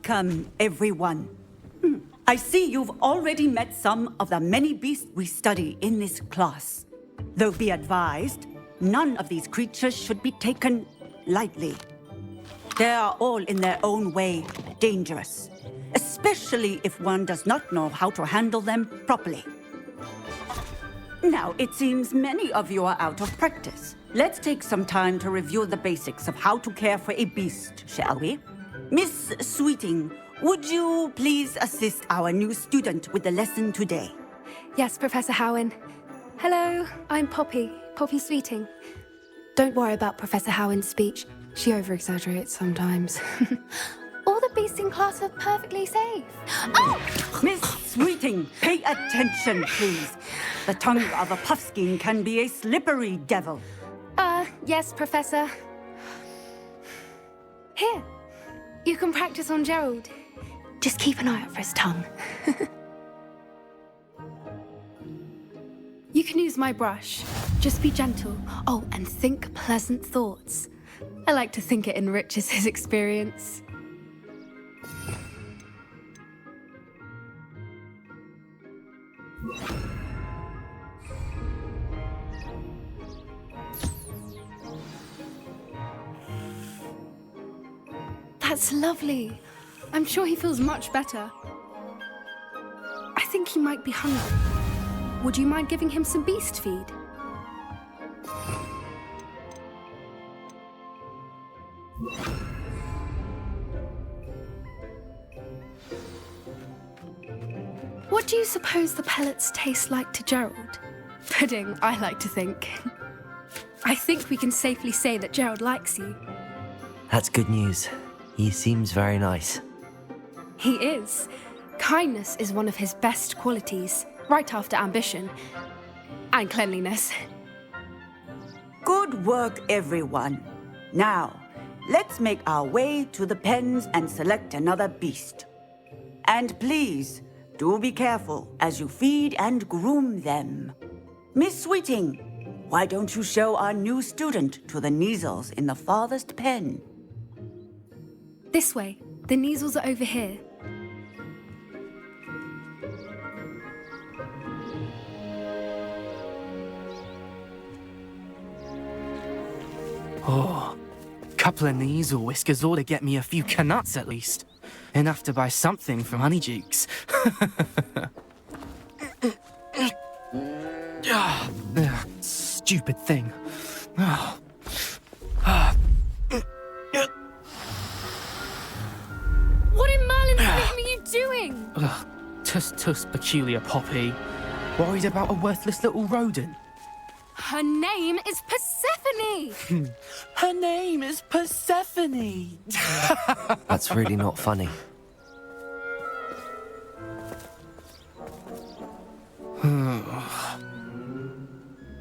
Welcome, everyone. I see you've already met some of the many beasts we study in this class. Though be advised, none of these creatures should be taken lightly. They are all in their own way dangerous, especially if one does not know how to handle them properly. Now, it seems many of you are out of practice. Let's take some time to review the basics of how to care for a beast, shall we? Miss Sweeting, would you please assist our new student with the lesson today? Yes, Professor Howin. Hello, I'm Poppy Sweeting. Don't worry about Professor Howin's speech. She over-exaggerates sometimes. All the beasts in class are perfectly safe. Oh! Miss Sweeting, pay attention, please. The tongue of a puffskein can be a slippery devil. Yes, Professor. Here, you can practice on Gerald. Just keep an eye out for his tongue. You can use my brush. Just be gentle. Oh, and think pleasant thoughts. I like to think it enriches his experience. That's lovely. I'm sure he feels much better. I think he might be hungry. Would you mind giving him some beast feed? What do you suppose the pellets taste like to Gerald? Pudding, I like to think. I think we can safely say that Gerald likes you. That's good news. He seems very nice. He is. Kindness is one of his best qualities, right after ambition. And cleanliness. Good work, everyone. Now, let's make our way to the pens and select another beast. And please, do be careful as you feed and groom them. Miss Sweeting, why don't you show our new student to the Neasels in the farthest pen? This way. The Neasels are over here. Oh, couple of Neasel whiskers ought to get me a few canuts at least. Enough to buy something from Honeydukes. Stupid thing. What in Merlin's name are you doing? Tuss, peculiar Poppy. Worried about a worthless little rodent? Her name is Persephone! Her name is Persephone! That's really not funny.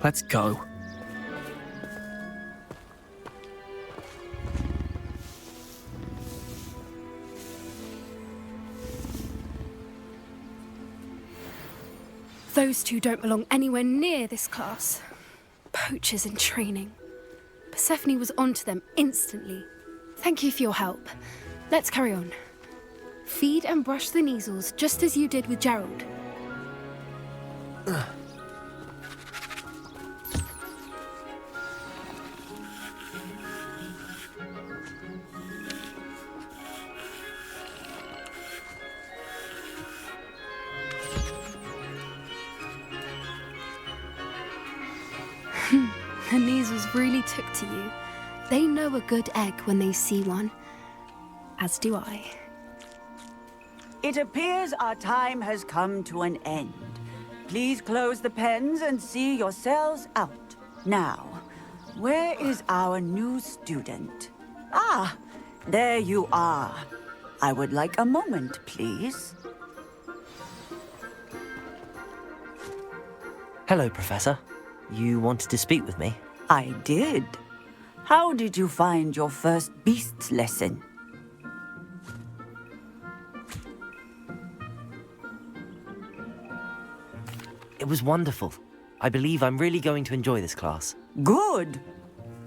Let's go. Those two don't belong anywhere near this class. Poachers in training. Persephone was onto them instantly. Thank you for your help. Let's carry on. Feed and brush the Neasels just as you did with Gerald. The Neasels really took to you. They know a good egg when they see one. As do I. It appears our time has come to an end. Please close the pens and see yourselves out. Now, where is our new student? Ah, there you are. I would like a moment, please. Hello, Professor. You wanted to speak with me? I did. How did you find your first beasts lesson? It was wonderful. I believe I'm really going to enjoy this class. Good.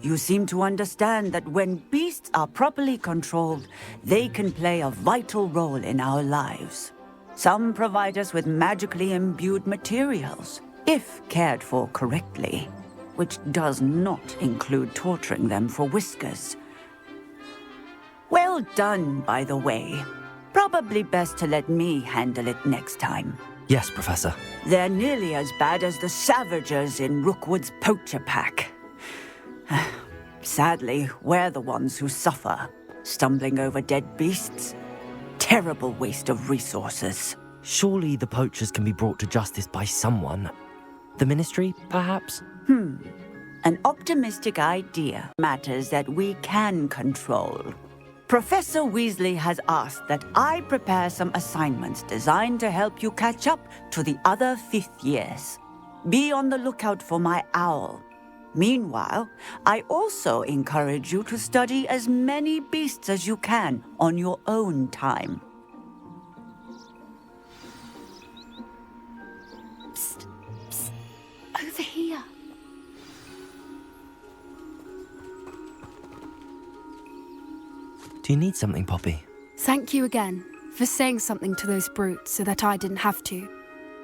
You seem to understand that when beasts are properly controlled, they can play a vital role in our lives. Some provide us with magically imbued materials, if cared for correctly, which does not include torturing them for whiskers. Well done, by the way. Probably best to let me handle it next time. Yes, Professor. They're nearly as bad as the Savagers in Rookwood's poacher pack. Sadly, we're the ones who suffer, stumbling over dead beasts. Terrible waste of resources. Surely the poachers can be brought to justice by someone. The Ministry, perhaps? An optimistic idea. Matters that we can control. Professor Weasley has asked that I prepare some assignments designed to help you catch up to the other 5th years. Be on the lookout for my owl. Meanwhile, I also encourage you to study as many beasts as you can on your own time. Psst, psst. Over here. Do you need something, Poppy? Thank you again for saying something to those brutes so that I didn't have to.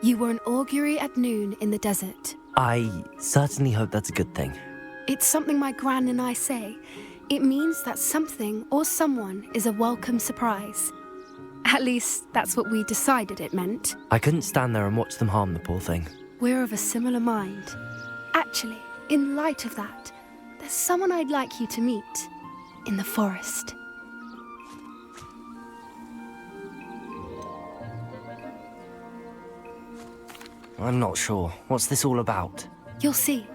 You were an augury at noon in the desert. I certainly hope that's a good thing. It's something my gran and I say. It means that something or someone is a welcome surprise. At least, that's what we decided it meant. I couldn't stand there and watch them harm the poor thing. We're of a similar mind. Actually, in light of that, there's someone I'd like you to meet. In the forest. I'm not sure. What's this all about? You'll see.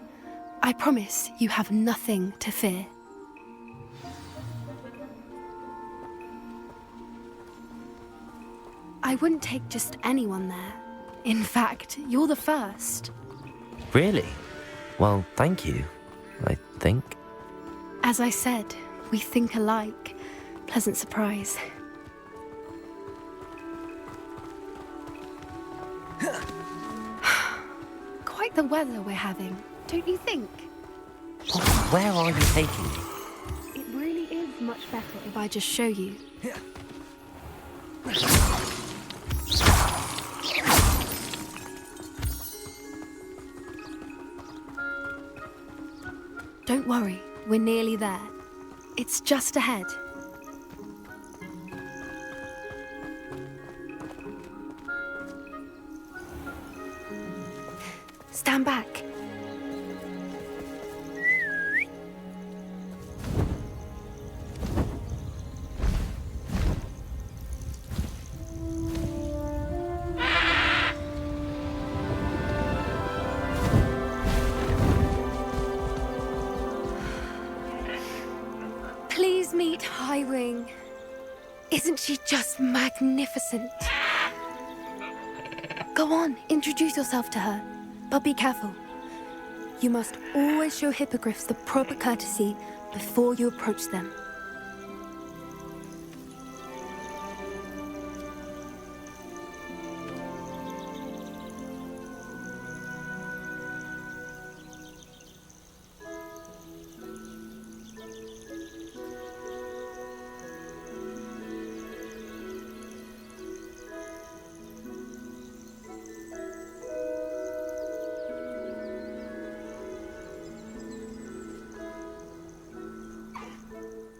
I promise you have nothing to fear. I wouldn't take just anyone there. In fact, you're the first. Really? Well, thank you, I think. As I said, we think alike. Pleasant surprise. Quite the weather we're having, don't you think? Where are you taking me? It really is much better if I just show you. Don't worry, we're nearly there. It's just ahead. Stand back. Please meet HIGHWING. Isn't she just magnificent? Go on, introduce yourself to her. But be careful. You must always show hippogriffs the proper courtesy before you approach them.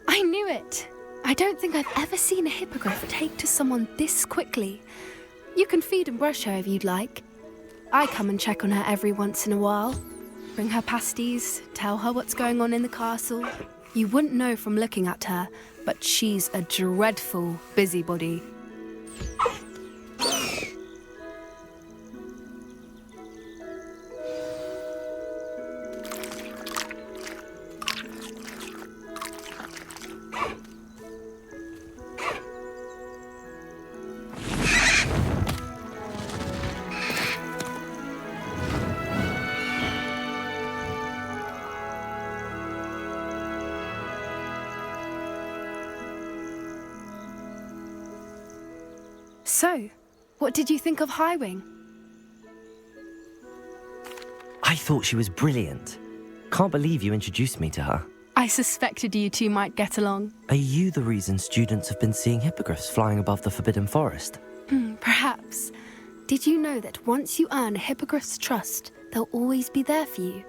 I knew it! I don't think I've ever seen a hippogriff take to someone this quickly. You can feed and brush her if you'd like. I come and check on her every once in a while. Bring her pasties, tell her what's going on in the castle. You wouldn't know from looking at her, but she's a dreadful busybody. So, what did you think of HIGHWING? I thought she was brilliant. Can't believe you introduced me to her. I suspected you two might get along. Are you the reason students have been seeing hippogriffs flying above the Forbidden Forest? Perhaps. Did you know that once you earn a hippogriff's trust, they'll always be there for you?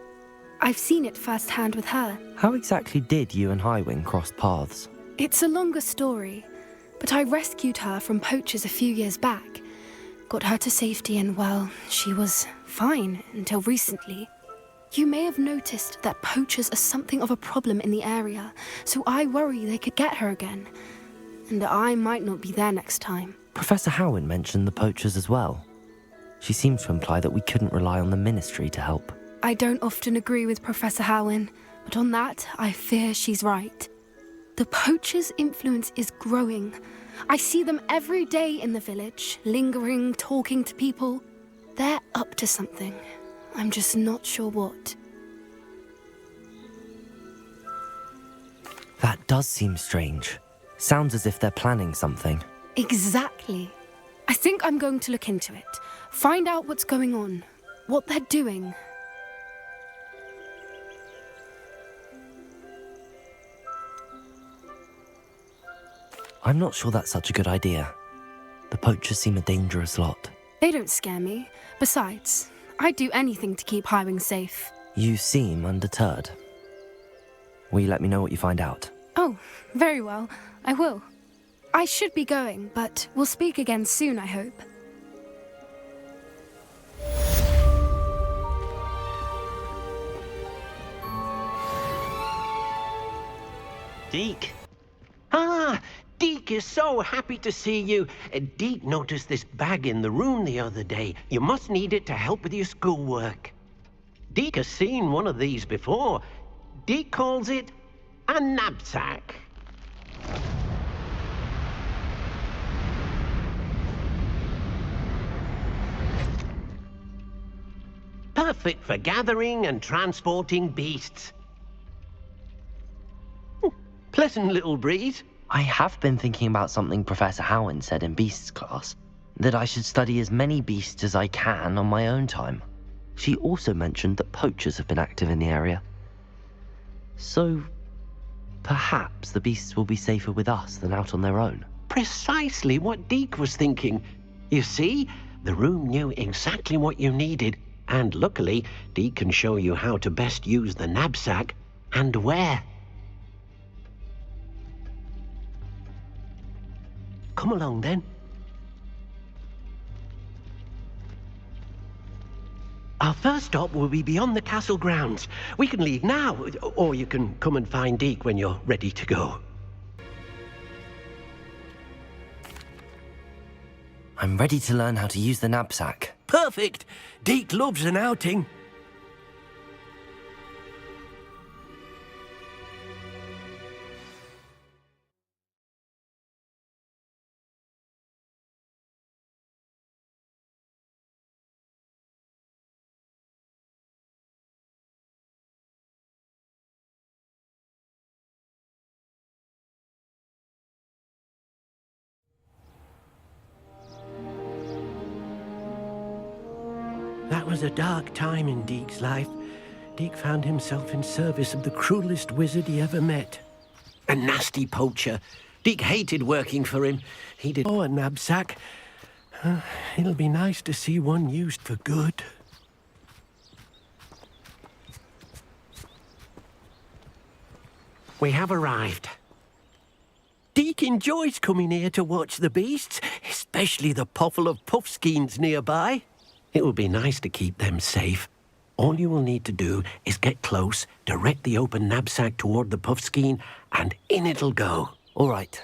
I've seen it firsthand with her. How exactly did you and HIGHWING cross paths? It's a longer story, but I rescued her from poachers a few years back. Got her to safety and, well, she was fine until recently. You may have noticed that poachers are something of a problem in the area, so I worry they could get her again. And I might not be there next time. Professor HIGHWING mentioned the poachers as well. She seemed to imply that we couldn't rely on the Ministry to help. I don't often agree with Professor HIGHWING, but on that, I fear she's right. The poachers' influence is growing. I see them every day in the village, lingering, talking to people. They're up to something. I'm just not sure what. That does seem strange. Sounds as if they're planning something. Exactly. I think I'm going to look into it. Find out what's going on, what they're doing. I'm not sure that's such a good idea. The poachers seem a dangerous lot. They don't scare me. Besides, I'd do anything to keep HIGHWING safe. You seem undeterred. Will you let me know what you find out? Oh, very well. I will. I should be going, but we'll speak again soon, I hope. Deke. Ah, Deke is so happy to see you. Deke noticed this bag in the room the other day. You must need it to help with your schoolwork. Deke has seen one of these before. Deke calls it a knapsack. Perfect for gathering and transporting beasts. Pleasant little breeze. I have been thinking about something Professor HIGHWING said in Beasts class, that I should study as many beasts as I can on my own time. She also mentioned that poachers have been active in the area. So, perhaps the beasts will be safer with us than out on their own. Precisely what Deke was thinking. You see, the room knew exactly what you needed, and luckily, Deke can show you how to best use the knapsack and where. Come along, then. Our first stop will be beyond the castle grounds. We can leave now, or you can come and find Deke when you're ready to go. I'm ready to learn how to use the knapsack. Perfect! Deke loves an outing. That was a dark time in Deke's life. Deke found himself in service of the cruelest wizard he ever met. A nasty poacher. Deke hated working for him. He did a knapsack. It'll be nice to see one used for good. We have arrived. Deke enjoys coming here to watch the beasts, especially the poffle of puffskeins nearby. It will be nice to keep them safe. All you will need to do is get close, direct the open knapsack toward the puffskein, and in it'll go. All right.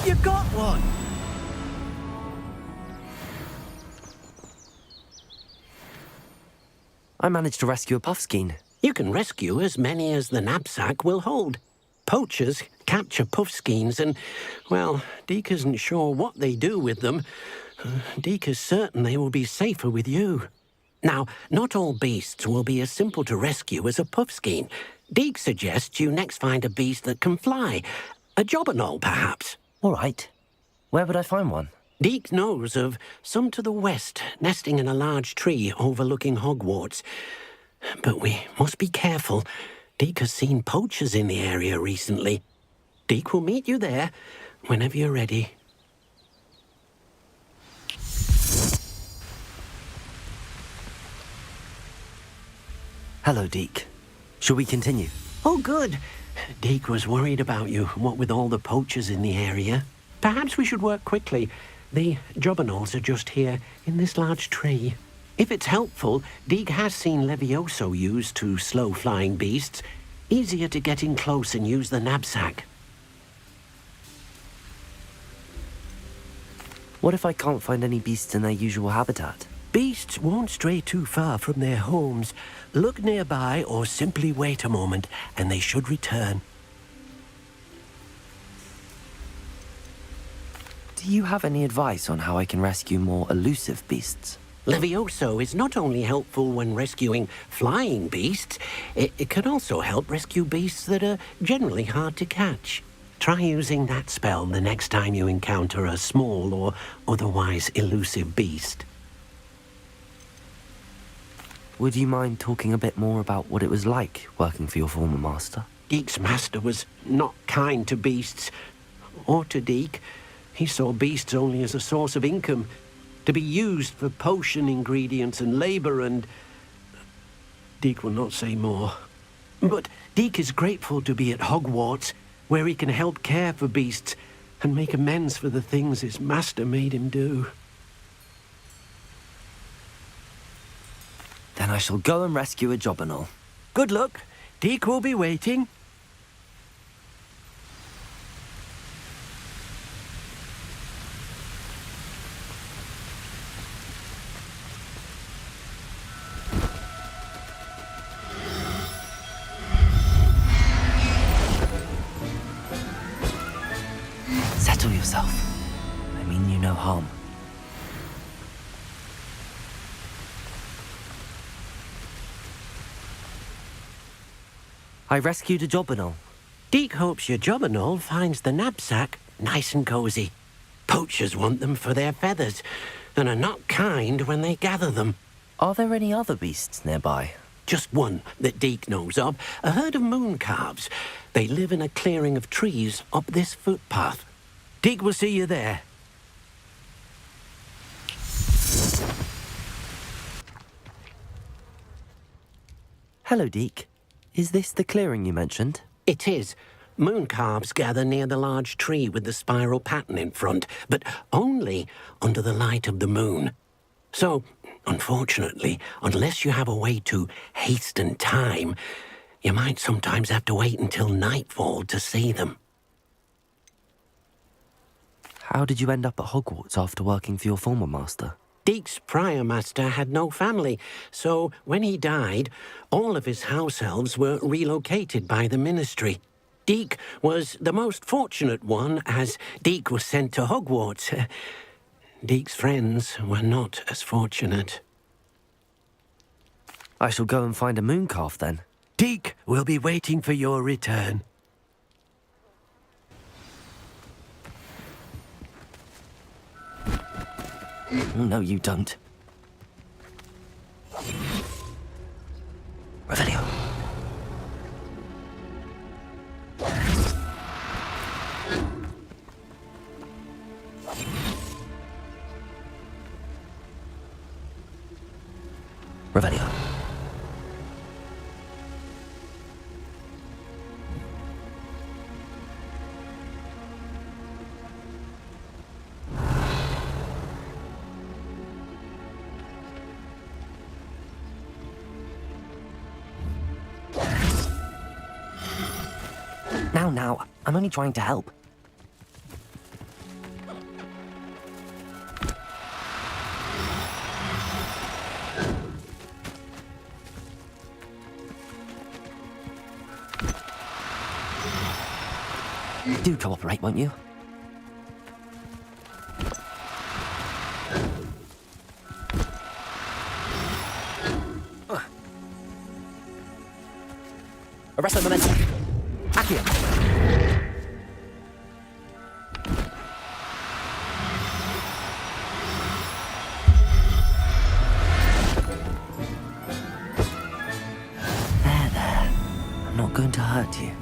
You got one! I managed to rescue a puffskein. You can rescue as many as the knapsack will hold. Poachers capture puffskeins and, well, Deek isn't sure what they do with them. Deek is certain they will be safer with you. Now, not all beasts will be as simple to rescue as a puffskein. Deek suggests you next find a beast that can fly. A jobberknoll, perhaps. All right. Where would I find one? Deek knows of some to the west, nesting in a large tree overlooking Hogwarts. But we must be careful. Deek has seen poachers in the area recently. Deek will meet you there whenever you're ready. Hello, Deek. Shall we continue? Oh, good. Deek was worried about you, what with all the poachers in the area. Perhaps we should work quickly. The jobberknolls are just here, in this large tree. If it's helpful, Deek has seen Levioso used to slow flying beasts. Easier to get in close and use the knapsack. What if I can't find any beasts in their usual habitat? Beasts won't stray too far from their homes. Look nearby or simply wait a moment, and they should return. Do you have any advice on how I can rescue more elusive beasts? Levioso is not only helpful when rescuing flying beasts, it can also help rescue beasts that are generally hard to catch. Try using that spell the next time you encounter a small or otherwise elusive beast. Would you mind talking a bit more about what it was like working for your former master? Deek's master was not kind to beasts, or to Deek. He saw beasts only as a source of income, to be used for potion ingredients and labor, and Deek will not say more. But Deek is grateful to be at Hogwarts, where he can help care for beasts and make amends for the things his master made him do. Then I shall go and rescue a jobberknoll. Good luck. Deek will be waiting. Settle yourself. I mean you no harm. I rescued a jobberknoll. Deek hopes your jobberknoll finds the knapsack nice and cozy. Poachers want them for their feathers, and are not kind when they gather them. Are there any other beasts nearby? Just one that Deek knows of, a herd of moon calves. They live in a clearing of trees up this footpath. Deek will see you there. Hello, Deek. Is this the clearing you mentioned? It is. Moon calves gather near the large tree with the spiral pattern in front, but only under the light of the moon. So, unfortunately, unless you have a way to hasten time, you might sometimes have to wait until nightfall to see them. How did you end up at Hogwarts after working for your former master? Deek's prior master had no family, so when he died, all of his house elves were relocated by the ministry. Deek was the most fortunate one, as Deek was sent to Hogwarts. Deek's friends were not as fortunate. I shall go and find a moon calf then. Deek will be waiting for your return. No, you don't. Revelio. Revelio. Now, I'm only trying to help. Do cooperate, won't you? Arrest the momentum. Accio. There. I'm not going to hurt you.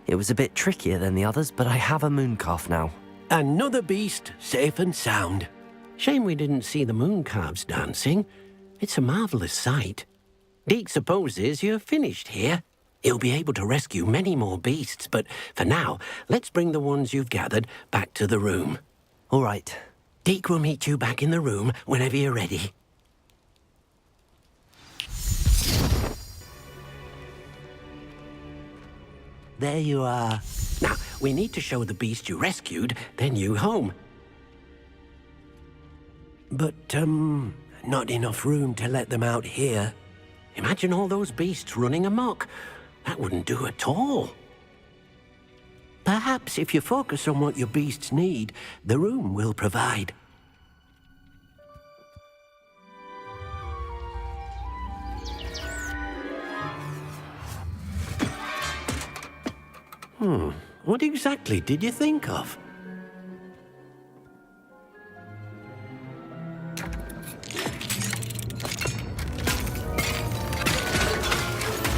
It was a bit trickier than the others, but I have a mooncalf now. Another beast, safe and sound. Shame we didn't see the mooncalves dancing. It's a marvellous sight. Deke supposes you're finished here. He'll be able to rescue many more beasts, but for now, let's bring the ones you've gathered back to the room. All right. Deke will meet you back in the room whenever you're ready. There you are. Now, we need to show the beast you rescued their new home. But, not enough room to let them out here. Imagine all those beasts running amok. That wouldn't do at all. Perhaps if you focus on what your beasts need, the room will provide. What exactly did you think of?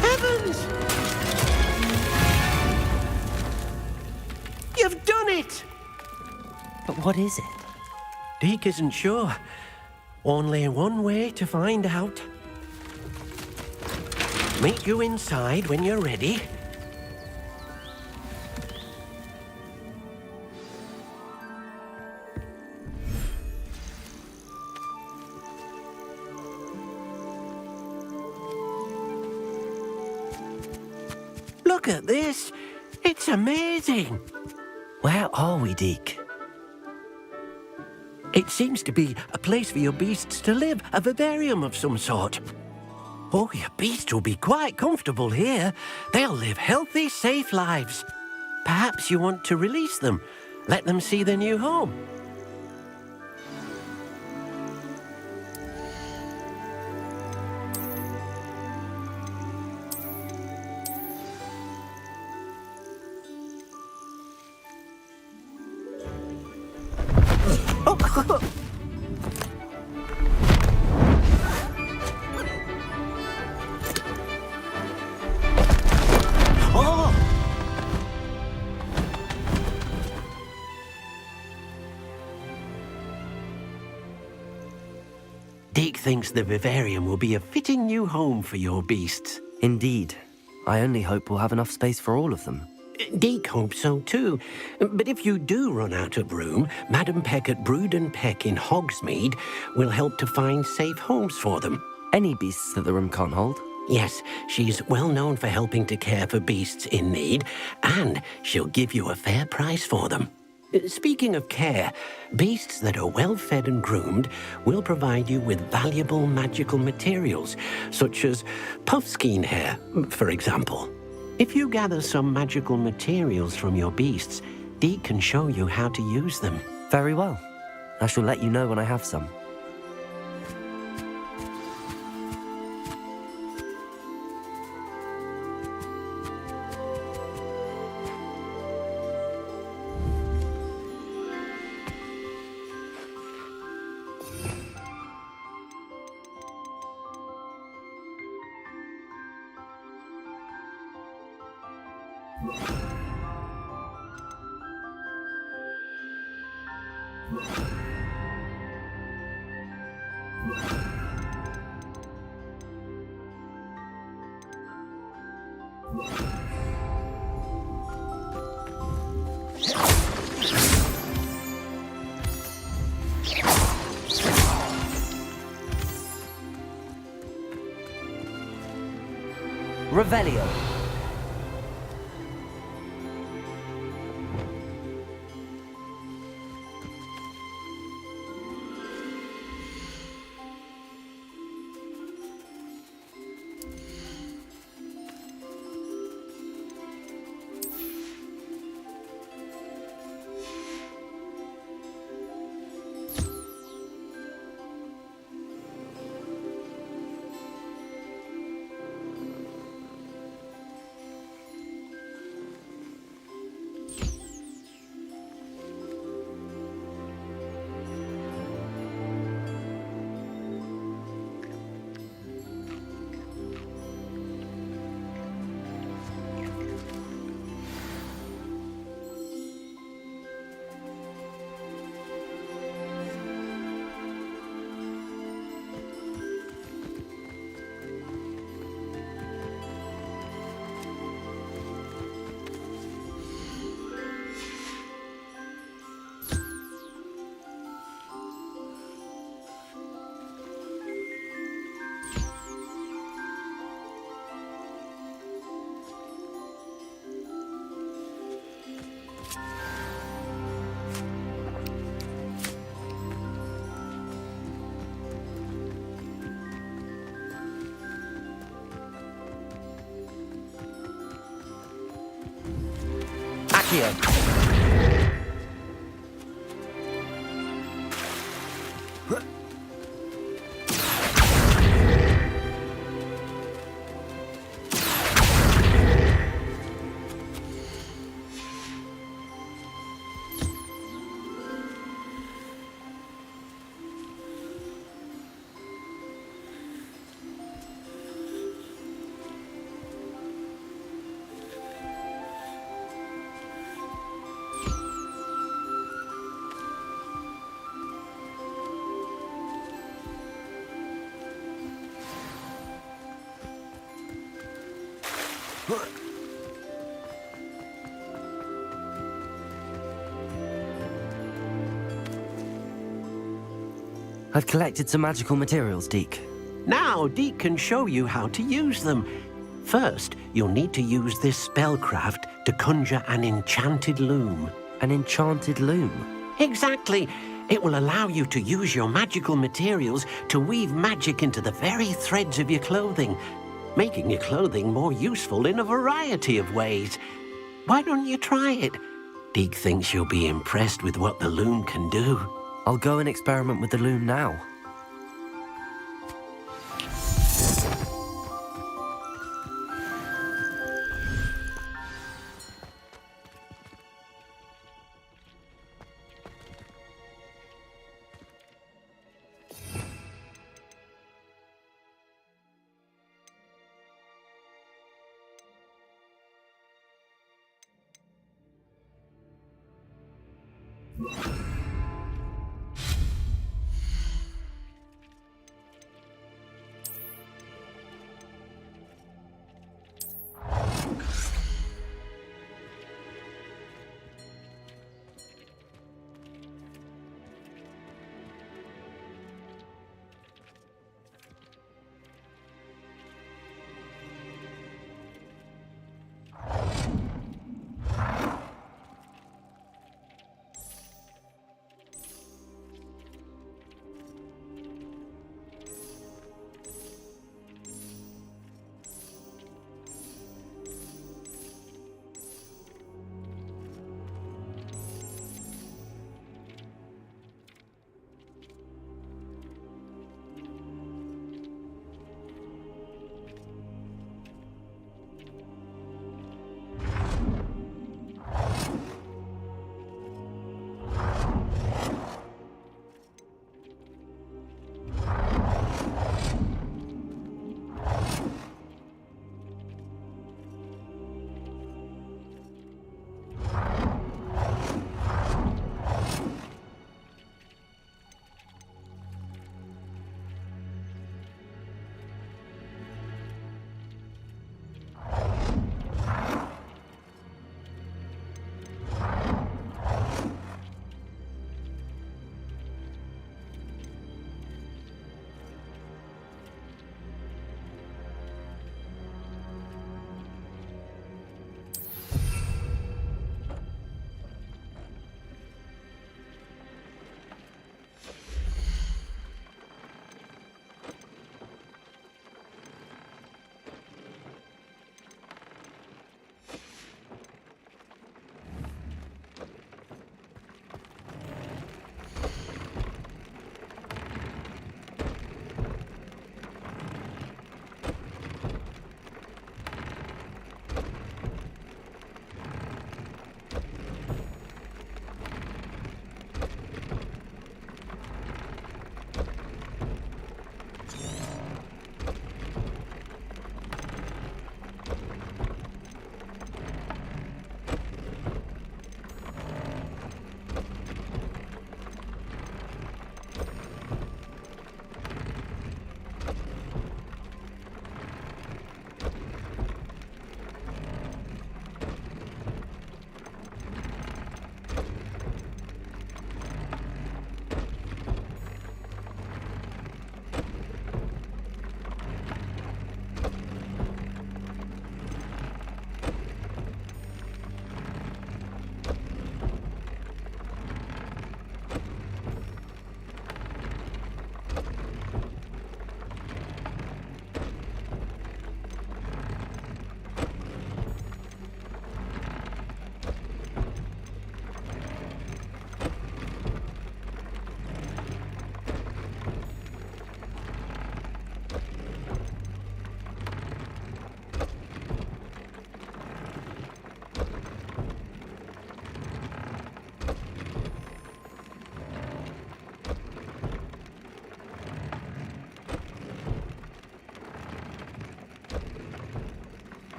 Heavens! You've done it! But what is it? Deke isn't sure. Only one way to find out. Meet you inside when you're ready. Look at this. It's amazing. Where are we, Deke? It seems to be a place for your beasts to live, a vivarium of some sort. Oh, your beasts will be quite comfortable here. They'll live healthy, safe lives. Perhaps you want to release them, let them see their new home. Deke thinks the vivarium will be a fitting new home for your beasts. Indeed. I only hope we'll have enough space for all of them. Deke hopes so too. But if you do run out of room, Madam Peck at Brood and Peck in Hogsmeade will help to find safe homes for them. Any beasts that the room can't hold? Yes, she's well known for helping to care for beasts in need, and she'll give you a fair price for them. Speaking of care, beasts that are well fed and groomed will provide you with valuable magical materials, such as puffskein hair, for example. If you gather some magical materials from your beasts, Deke can show you how to use them. Very well. I shall let you know when I have some. Revelio. Accio! I've collected some magical materials, Deke. Now, Deke can show you how to use them. First, you'll need to use this spellcraft to conjure an enchanted loom. An enchanted loom? Exactly. It will allow you to use your magical materials to weave magic into the very threads of your clothing, making your clothing more useful in a variety of ways. Why don't you try it? Deke thinks you'll be impressed with what the loom can do. I'll go and experiment with the loom now.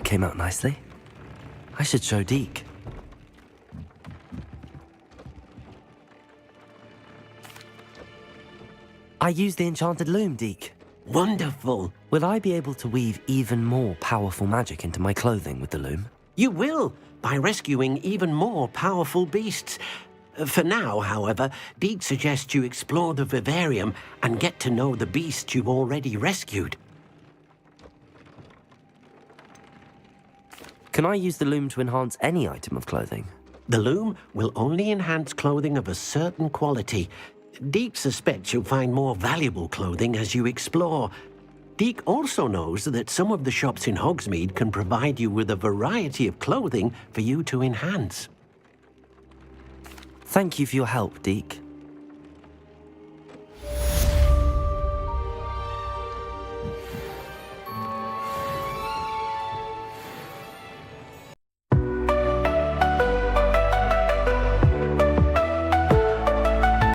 came out nicely. I should show Deke. I used the enchanted loom, Deke. Wonderful. Will I be able to weave even more powerful magic into my clothing with the loom? You will, by rescuing even more powerful beasts. For now, however, Deke suggests you explore the vivarium and get to know the beasts you've already rescued. Can I use the loom to enhance any item of clothing? The loom will only enhance clothing of a certain quality. Deke suspects you'll find more valuable clothing as you explore. Deke also knows that some of the shops in Hogsmeade can provide you with a variety of clothing for you to enhance. Thank you for your help, Deke.